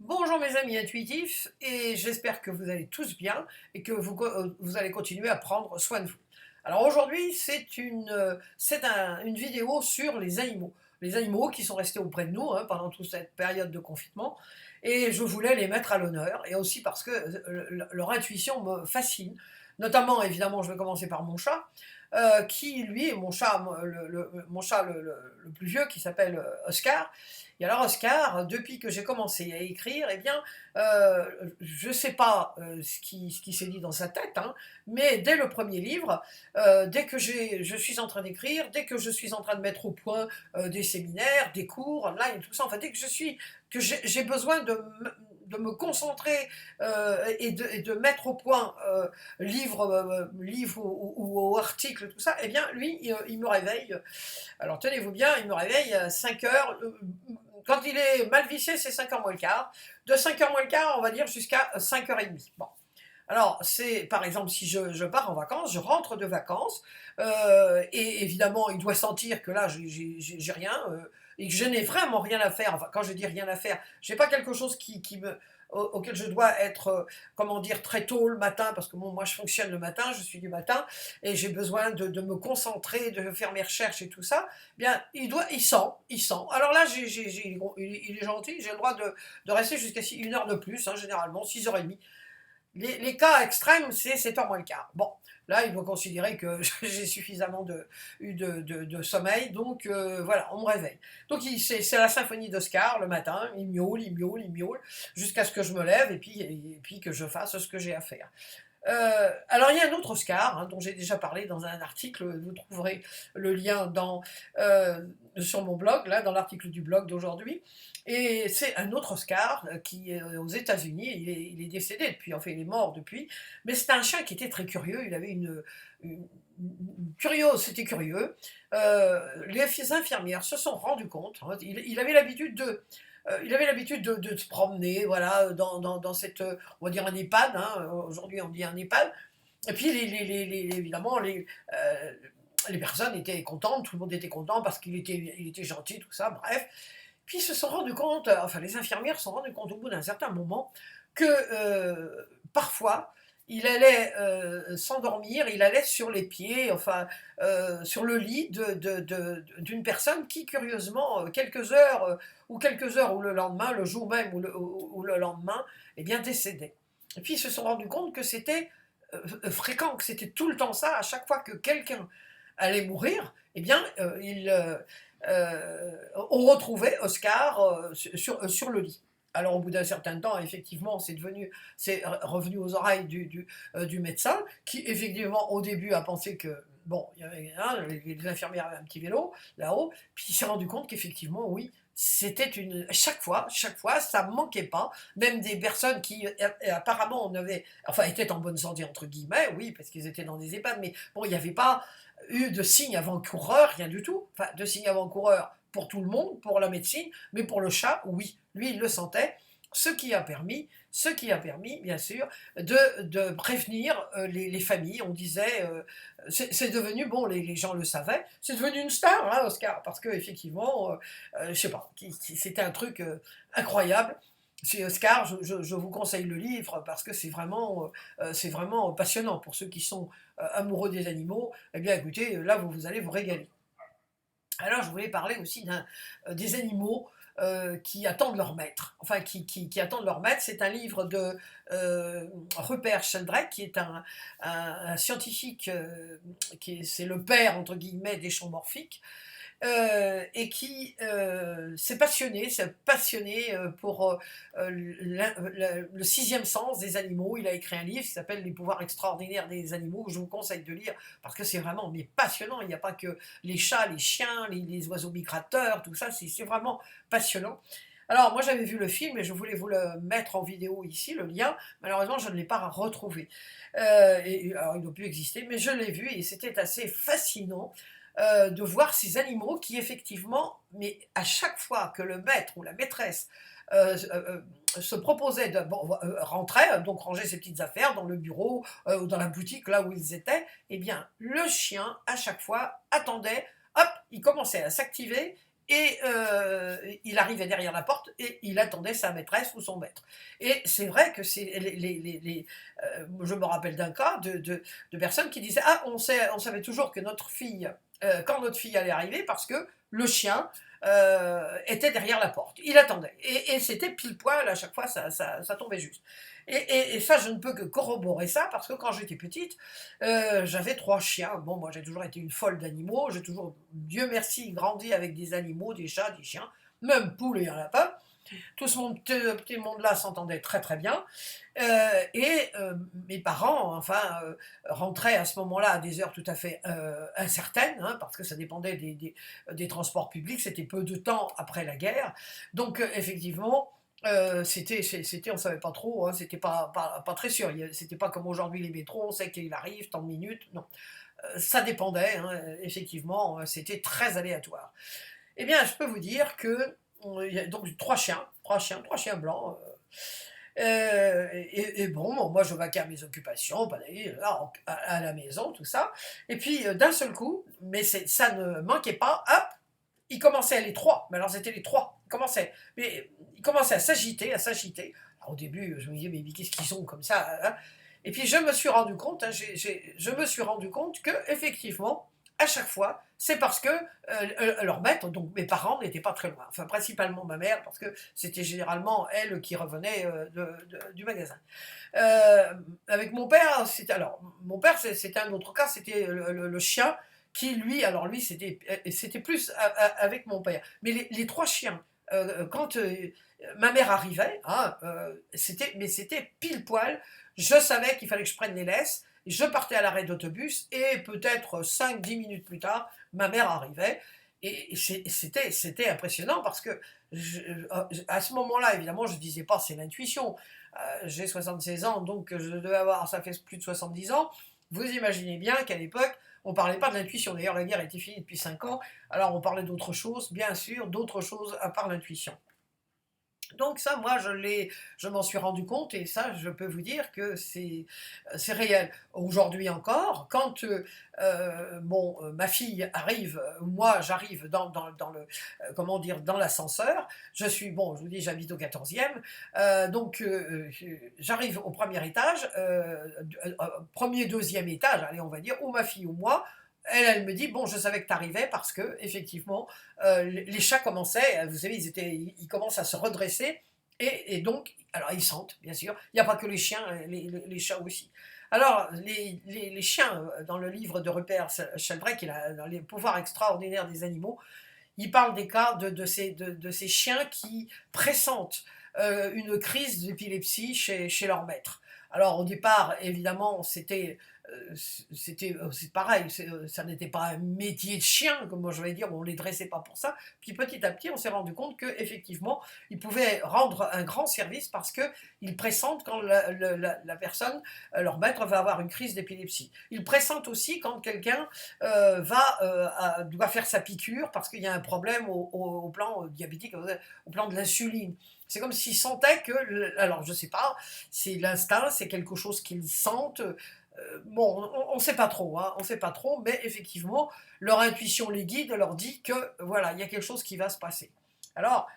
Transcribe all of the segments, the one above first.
Bonjour mes amis intuitifs, et j'espère que vous allez tous bien et que vous allez continuer à prendre soin de vous. Alors aujourd'hui, une vidéo sur les animaux qui sont restés auprès de nous pendant toute cette période de confinement, et je voulais les mettre à l'honneur, et aussi parce que leur intuition me fascine, notamment évidemment je vais commencer par mon chat, qui lui, mon chat le plus vieux qui s'appelle Oscar. Et alors Oscar, depuis que j'ai commencé à écrire, eh bien, je ne sais pas ce qui s'est dit dans sa tête, hein, mais dès le premier livre, dès que je suis en train d'écrire, dès que je suis en train de mettre au point des séminaires, des cours online, tout ça, enfin dès que j'ai besoin de me concentrer et de mettre au point livre ou article, tout ça, eh bien lui, il me réveille. Alors tenez-vous bien, il me réveille à 5 heures. Quand il est mal vissé, c'est 5 heures moins le quart. De 5 heures moins le quart, on va dire jusqu'à 5h30. Bon. Alors, c'est par exemple, si je pars en vacances, je rentre de vacances, et évidemment, il doit sentir que là, j'ai rien, et que je n'ai vraiment rien à faire. Enfin, quand je dis rien à faire, je n'ai pas quelque chose auquel je dois être, comment dire, très tôt le matin, parce que bon, moi je fonctionne le matin, je suis du matin, et j'ai besoin de me concentrer, de faire mes recherches et tout ça. Eh bien, il sent. Alors là, il est gentil, j'ai le droit de rester jusqu'à 1 heure de plus, hein, généralement, 6h30. Les cas extrêmes, c'est 7 heures moins le quart. Bon, là, il doit considérer que j'ai suffisamment de sommeil, donc voilà, on me réveille. Donc c'est la symphonie d'Oscar le matin, il miaule, jusqu'à ce que je me lève et puis que je fasse ce que j'ai à faire. Alors il y a un autre Oscar dont j'ai déjà parlé dans un article, vous trouverez le lien sur mon blog, là, dans l'article du blog d'aujourd'hui. Et c'est un autre Oscar qui est aux États-Unis, il est décédé depuis, enfin il est mort depuis, mais c'était un chien qui était très curieux, il avait c'était curieux. Les infirmières se sont rendues compte, il avait l'habitude de se promener, voilà, dans cette, on va dire un EHPAD, hein, aujourd'hui on dit un EHPAD, et puis évidemment les personnes étaient contentes, tout le monde était content parce il était gentil, tout ça, bref. Puis ils se sont rendus compte, enfin les infirmières se sont rendues compte au bout d'un certain moment que parfois il allait s'endormir, il allait sur les pieds, enfin sur le lit d'une personne qui curieusement quelques heures ou le lendemain, le jour même ou le lendemain, eh bien décédait. Et puis ils se sont rendus compte que c'était fréquent, que c'était tout le temps ça, à chaque fois que quelqu'un allait mourir, eh bien on retrouvait Oscar sur le lit. Alors au bout d'un certain temps, effectivement, c'est revenu aux oreilles du médecin, qui effectivement au début a pensé que, bon, il y avait, les infirmières avaient un petit vélo là-haut, puis il s'est rendu compte qu'effectivement, oui, c'était chaque fois, ça ne manquait pas, même des personnes qui apparemment enfin étaient en bonne santé entre guillemets, oui, parce qu'ils étaient dans des EHPAD, mais bon, il n'y avait pas eu de signes avant-coureurs, rien du tout, enfin de signes avant-coureurs pour tout le monde, pour la médecine, mais pour le chat, oui, lui il le sentait, ce qui a permis bien sûr, de prévenir les familles. On disait, c'est devenu, bon, les gens le savaient, c'est devenu une star, hein, Oscar, parce que effectivement, je sais pas, c'était un truc incroyable. Chez Oscar, je vous conseille le livre parce que c'est vraiment passionnant pour ceux qui sont amoureux des animaux. Eh bien, écoutez, là, vous allez vous régaler. Alors, je voulais parler aussi des animaux qui attendent leur maître. Enfin, qui attendent leur maître. C'est un livre de Rupert Sheldrake, qui est un scientifique, c'est le père, entre guillemets, des champs morphiques, et qui s'est passionné pour le sixième sens des animaux. Il a écrit un livre qui s'appelle Les pouvoirs extraordinaires des animaux, que je vous conseille de lire parce que c'est vraiment mais passionnant. Il n'y a pas que les chats, les chiens, les oiseaux migrateurs, tout ça, c'est vraiment passionnant. Alors, moi j'avais vu le film et je voulais vous le mettre en vidéo ici, le lien. Malheureusement, je ne l'ai pas retrouvé. Alors, il doit plus exister, mais je l'ai vu et c'était assez fascinant de voir ces animaux qui effectivement, mais à chaque fois que le maître ou la maîtresse se proposait de rentrer, donc ranger ses petites affaires dans le bureau ou dans la boutique là où ils étaient, eh bien le chien à chaque fois attendait, hop, il commençait à s'activer et il arrivait derrière la porte et il attendait sa maîtresse ou son maître. Et c'est vrai que je me rappelle d'un cas de personnes qui disaient: «Ah, on savait toujours que notre fille, quand notre fille allait arriver parce que le chien était derrière la porte. Il attendait. Et c'était pile poil, à chaque fois, ça tombait juste. Et ça, je ne peux que corroborer ça, parce que quand j'étais petite, j'avais 3 chiens. Bon, moi, j'ai toujours été une folle d'animaux. J'ai toujours, Dieu merci, grandi avec des animaux, des chats, des chiens, même poules et un lapin. Tout ce petit monde-là s'entendait très très bien. Mes parents, enfin, rentraient à ce moment-là à des heures tout à fait incertaines, hein, parce que ça dépendait des transports publics, c'était peu de temps après la guerre. Donc, effectivement, on ne savait pas trop, hein, c'était pas très sûr. C'était pas comme aujourd'hui les métros, on sait qu'il arrive, tant de minutes. Non. Ça dépendait, hein, effectivement, c'était très aléatoire. Eh bien, je peux vous dire que il y a donc 3 chiens, 3 chiens blancs. Et bon, moi je vaquais à mes occupations, balayer là, à la maison, tout ça. Et puis d'un seul coup, mais ça ne manquait pas, hop, ils commençaient les trois. Mais alors c'était les trois. Ils commençaient à s'agiter, à s'agiter. Alors, au début, je me disais, mais qu'est-ce qu'ils sont comme ça, hein. Et puis je me suis rendu compte, hein, je me suis rendu compte que effectivement, à chaque fois, c'est parce que leur maître, donc mes parents, n'étaient pas très loin. Enfin, principalement ma mère, parce que c'était généralement elle qui revenait du magasin. Euh, Avec mon père, c'était un autre cas, c'était le chien qui, lui, alors lui, c'était plus avec mon père. Mais les 3 chiens, quand ma mère arrivait, hein, c'était pile poil. Je savais qu'il fallait que je prenne les laisses. Je partais à l'arrêt d'autobus et peut-être 5-10 minutes plus tard, ma mère arrivait. Et c'était impressionnant parce que à ce moment-là, évidemment, je ne disais pas c'est l'intuition. J'ai 76 ans, donc je devais avoir, ça fait plus de 70 ans. Vous imaginez bien qu'à l'époque, on ne parlait pas de l'intuition. D'ailleurs, la guerre était finie depuis 5 ans. Alors on parlait d'autre chose, bien sûr, d'autre chose à part l'intuition. Donc ça, moi, je m'en suis rendu compte et ça, je peux vous dire que c'est réel. Aujourd'hui encore, quand ma fille arrive, moi j'arrive dans le, comment dire, dans l'ascenseur, je vous dis, j'habite au 14e, j'arrive au premier étage, premier, deuxième étage, allez, on va dire, ou ma fille ou moi. Elle me dit, bon, je savais que tu arrivais parce que, effectivement, les chats commençaient, vous savez, ils commencent à se redresser, et donc, alors ils sentent, bien sûr, il n'y a pas que les chiens, les chats aussi. Alors, les chiens, dans le livre de Rupert Sheldrake, dans les pouvoirs extraordinaires des animaux, il parle des cas de ces chiens qui pressentent une crise d'épilepsie chez leur maître. Alors au départ, évidemment, c'est pareil, ça n'était pas un métier de chien, comme moi je vais dire, on ne les dressait pas pour ça. Puis petit à petit, on s'est rendu compte qu'effectivement, ils pouvaient rendre un grand service parce qu'ils pressentent quand la personne, leur maître, va avoir une crise d'épilepsie. Ils pressentent aussi quand quelqu'un doit faire sa piqûre parce qu'il y a un problème au plan diabétique, au plan de l'insuline. C'est comme s'ils sentaient alors je sais pas, c'est l'instinct, c'est quelque chose qu'ils sentent. Bon, on ne sait pas trop, hein, on sait pas trop, mais effectivement, leur intuition les guide, leur dit que voilà, il y a quelque chose qui va se passer. Alors,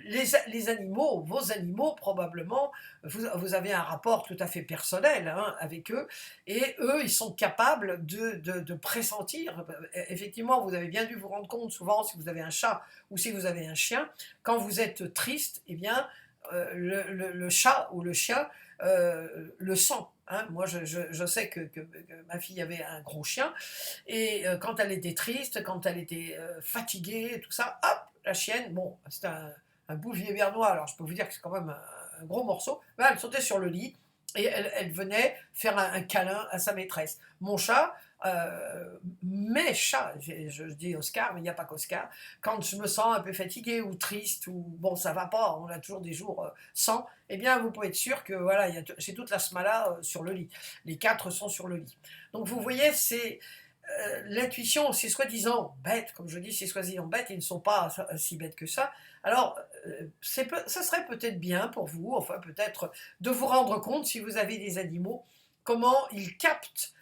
les animaux, vos animaux, probablement, vous avez un rapport tout à fait personnel, hein, avec eux, et eux, ils sont capables de pressentir. Effectivement, vous avez bien dû vous rendre compte, souvent, si vous avez un chat ou si vous avez un chien, quand vous êtes triste, eh bien, le chat ou le chien le sent. Hein. Moi, je sais que ma fille avait un gros chien, et quand elle était triste, quand elle était fatiguée, tout ça, hop, la chienne, bon, c'était un bouvier bernois, alors je peux vous dire que c'est quand même un gros morceau, mais elle sautait sur le lit et elle venait faire un câlin à sa maîtresse. Mon chat, mes chats, je dis Oscar, mais il n'y a pas qu'Oscar, quand je me sens un peu fatiguée ou triste, ou bon, ça va pas, on a toujours des jours sans, eh bien, vous pouvez être sûr que voilà, j'ai toute la smala sur le lit. Les 4 sont sur le lit. Donc, vous voyez, c'est l'intuition, c'est soi-disant bête, comme je dis, c'est soi-disant bête, ils ne sont pas si bêtes que ça. Alors, ça serait peut-être bien pour vous, enfin peut-être, de vous rendre compte, si vous avez des animaux, comment ils captent,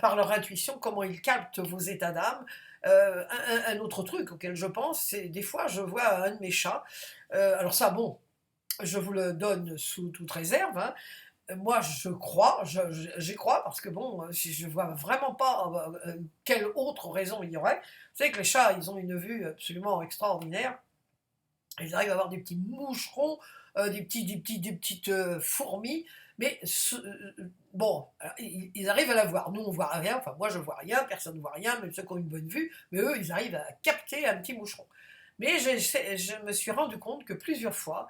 par leur intuition, comment ils captent vos états d'âme, Un autre truc auquel je pense, c'est des fois je vois un de mes chats, alors ça bon, je vous le donne sous toute réserve, hein. Moi je crois, j'y crois parce que bon, si je vois vraiment pas, quelle autre raison il y aurait. Vous savez que les chats, ils ont une vue absolument extraordinaire. Ils arrivent à avoir des petits moucherons, des petites fourmis, mais bon, ils arrivent à la voir. Nous, on voit rien, enfin moi je vois rien, personne ne voit rien, même ceux qui ont une bonne vue, mais eux, ils arrivent à capter un petit moucheron. Mais je me suis rendu compte que plusieurs fois,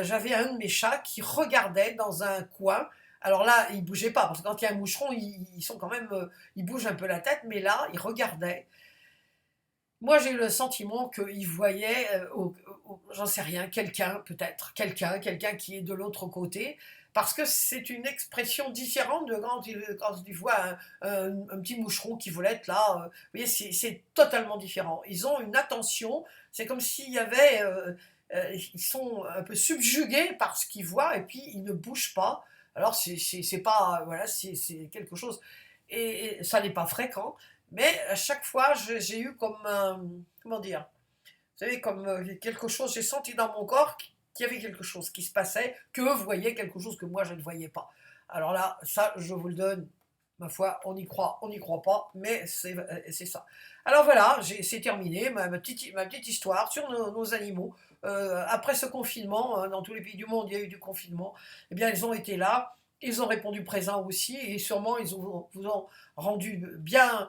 j'avais un de mes chats qui regardait dans un coin. Alors là, il bougeait pas, parce que quand il y a un moucheron, ils sont quand même, ils bougent un peu la tête, mais là, il regardait. Moi, j'ai eu le sentiment qu'il voyait, j'en sais rien, quelqu'un peut-être, quelqu'un qui est de l'autre côté, parce que c'est une expression différente de quand il voit un petit moucheron qui voulait être là. Vous voyez, c'est totalement différent. Ils ont une attention, c'est comme s'il y avait, ils sont un peu subjugués par ce qu'ils voient et puis ils ne bougent pas. Alors c'est pas, voilà, c'est quelque chose, et ça n'est pas fréquent. Mais à chaque fois, j'ai eu comme un, comment dire, vous savez, comme quelque chose, j'ai senti dans mon corps qu'il y avait quelque chose qui se passait, que eux voyaient quelque chose que moi je ne voyais pas. Alors là, ça, je vous le donne, ma foi, on n'y croit pas, mais c'est ça. Alors voilà, c'est terminé, ma petite histoire sur nos animaux. Après ce confinement, dans tous les pays du monde, il y a eu du confinement, eh bien, ils ont été là, ils ont répondu présent aussi, et sûrement, vous ont rendu bien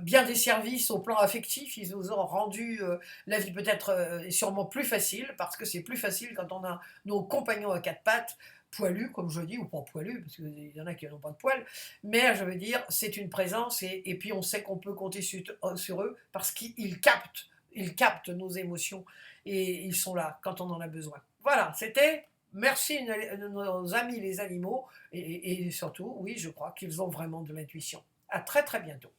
des services au plan affectif, ils nous ont rendu la vie peut-être sûrement plus facile, parce que c'est plus facile quand on a nos compagnons à quatre pattes, poilus, comme je dis, ou pas poilus, parce qu'il y en a qui n'ont pas de poils, mais je veux dire, c'est une présence, et puis on sait qu'on peut compter sur eux, parce ils captent nos émotions, et ils sont là quand on en a besoin. Voilà, c'était... Merci nos amis les animaux, et surtout, oui, je crois qu'ils ont vraiment de l'intuition. À très très bientôt.